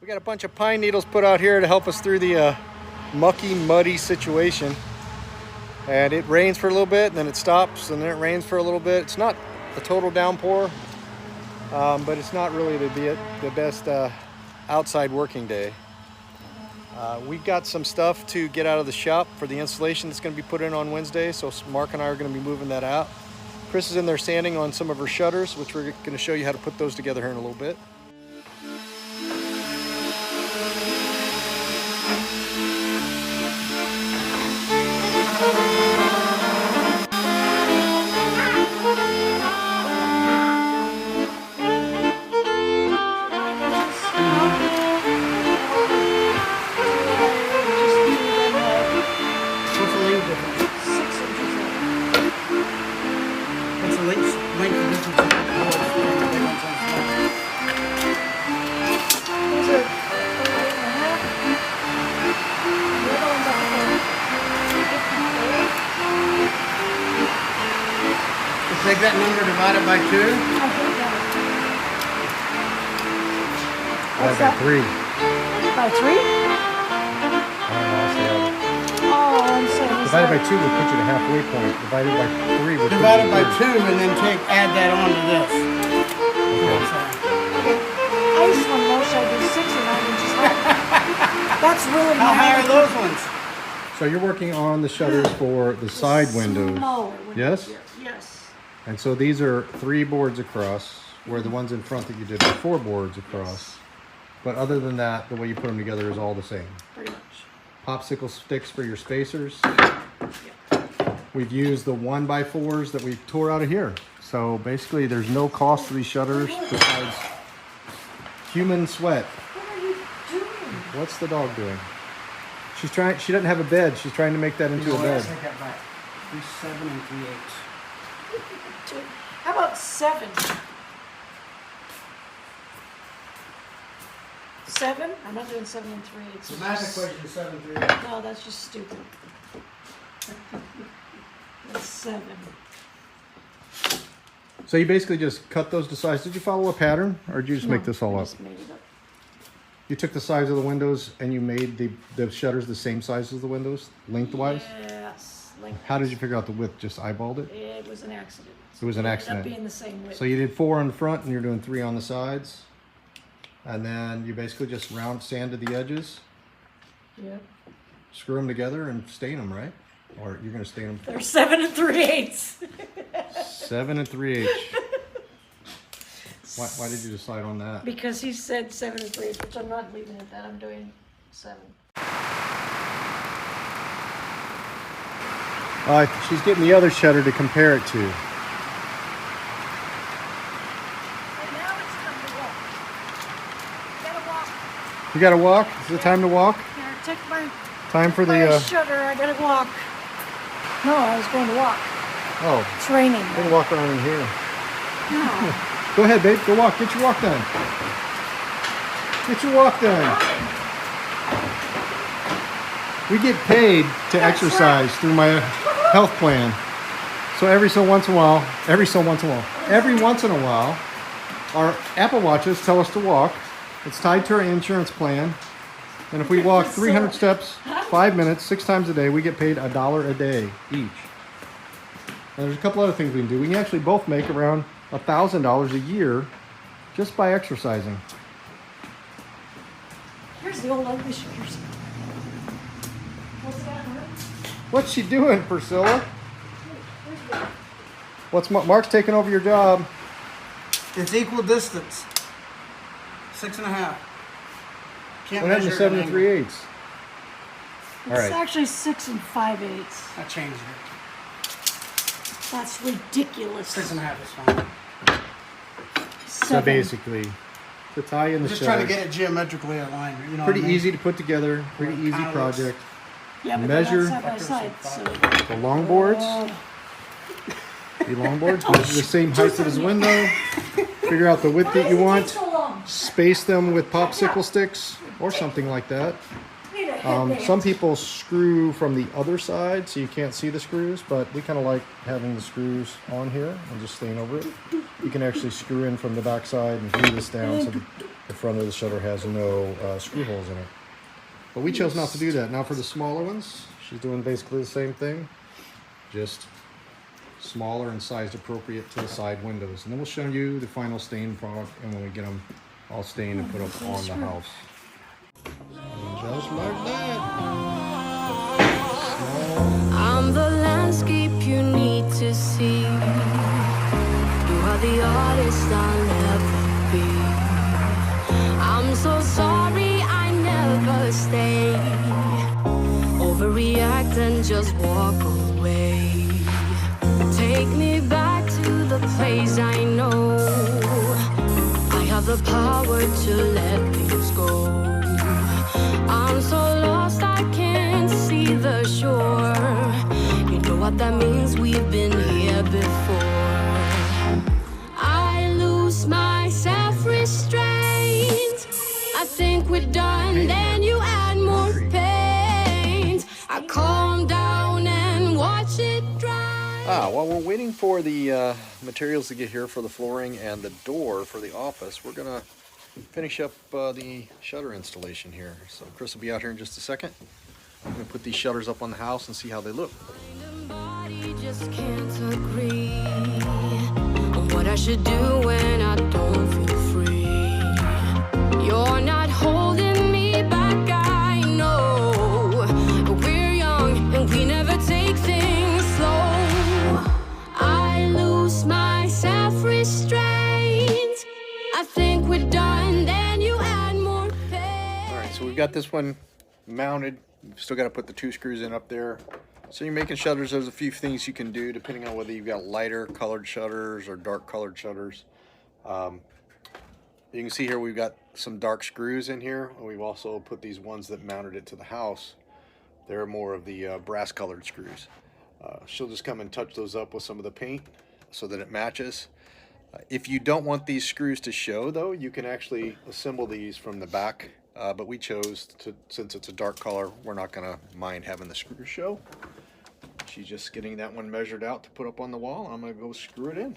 We got a bunch of pine needles put out here to help us through the mucky, muddy situation. And it rains for a little bit, and then it stops, and then it rains for a little bit. It's not a total downpour, but it's not really the best outside working day. We've got some stuff to get out of the shop for the installation that's going to be put in on Wednesday, so Mark and I are going to be moving that out. Kris is in there sanding on some of her shutters, which we're going to show you how to put those together here in a little bit. Take that number divided by 2. Divided by 3. By 3? Oh, I'm sorry. Divided by 2 would put you at a halfway point. Divided by 3 would divided by 2 and then add that on to this. Okay. I just want to know, should I do 6 or 9 inches high? That's really How high are those ones? So you're working on the shutters for the side windows. Yes? Yes. And so these are 3 boards across, where the ones in front that you did were 4 boards across. But other than that, the way you put them together is all the same. Pretty much. Popsicle sticks for your spacers. We've used the 1x4s that we tore out of here. So basically there's no cost to these shutters besides human sweat. What are you doing? What's the dog doing? She doesn't have a bed. She's trying to make that into a bed. Take that back. 7 3/8. How about 7? 7? I'm not doing 7 3/8. The math equation is 7 3/8. No, that's just stupid. That's 7. So you basically just cut those to size. Did you follow a pattern, or did you just make this all I up? just made it up. You took the size of the windows and you made the shutters the same size as the windows, lengthwise? Yes. Lengthwise. How did you figure out the width? Just eyeballed it? It was an accident. It was an It accident. ended up being the same width. So you did 4 on the front and you're doing 3 on the sides. And then you basically just round sanded the edges, Yep. screw them together and stain them, right? Or you're going to stain them They're 7 3/8. 7 3/8. Why did you decide on that? Because he said 7 3/8, which I'm not leaving it at that. I'm doing 7. She's getting the other shutter to compare it to. And now it's time to walk. Gotta walk. You got to walk? Is it time to walk? Here, take my Time for my the... shutter. I gotta walk. No, I was going to walk. Oh, It's raining. you can walk around in here. No. Go ahead, babe. Go walk. Get your walk done. Get your walk done. We get paid to exercise through my health plan. So every once in a while, our Apple Watches tell us to walk. It's tied to our insurance plan. And if we walk 300 steps, 5 minutes, 6 times a day, we get paid $1 a day each. And there's a couple other things we can do. We can actually both make around $1,000 a year just by exercising. Here's the old ugly shutters. What's that, huh? What's she doing, Priscilla? Mark's taking over your job? It's equal distance. 6.5. Can't What happened to measure 7 it at an 3/8? It's All right. actually 6 5/8. angle. I changed it. That's ridiculous. 6.5 is fine. So 7. basically, to tie in the Just trying to shutters, get it geometrically aligned. You know pretty what I mean? easy to put together, pretty easy Kinda looks- project. Yeah, but measure- they're not side by side, so. The long boards, Oh, the long boards, measure the same height as the window, figure out the width that you why want, does it take so long? space them with popsicle sticks or something like that. Need a headband. Some people screw from the other side so you can't see the screws, but we kind of like having the screws on here and just staying over it. You can actually screw in from the back side and glue this down so the front of the shutter has no screw holes in it. But we chose not to do that. Now for the smaller ones, she's doing basically the same thing, just smaller and sized appropriate to the side windows. And then we'll show you the final stain product and when we get them all stained and put up on the house. And just like that. I'm the landscape you need to see. You are the artist I'll never be. I'm so sorry I never stay. Overreact and just walk away. Take me back to the place I know. I have the power to let things go. I'm so lost I can't see the shore. You know what that means, we've been here before. I lose my self-restraint. I think we're done, then you add more paint. I calm down and watch it dry. While we're waiting for the materials to get here for the flooring and the door for the office, we're gonna finish up the shutter installation here. So Kris will be out here in just a second. I'm gonna put these shutters up on the house and see how they look. Body just can't agree on what I should do when I don't feel free. You're not holding me back, I know. But we're young and we never take things slow. I lose my self-restraint. I think we're done, then you add more pain. All right, so we've got this one mounted. We've still got to put the 2 screws in up there. So you're making shutters. There's a few things you can do depending on whether you've got lighter colored shutters or dark colored shutters. You can see here we've got some dark screws in here. We've also put these ones that mounted it to the house. They're more of the brass colored screws. She'll just come and touch those up with some of the paint so that it matches. If you don't want these screws to show though, you can actually assemble these from the back. But we chose to, since it's a dark color, we're not gonna mind having the screws show. She's just getting that one measured out to put up on the wall. I'm gonna go screw it in.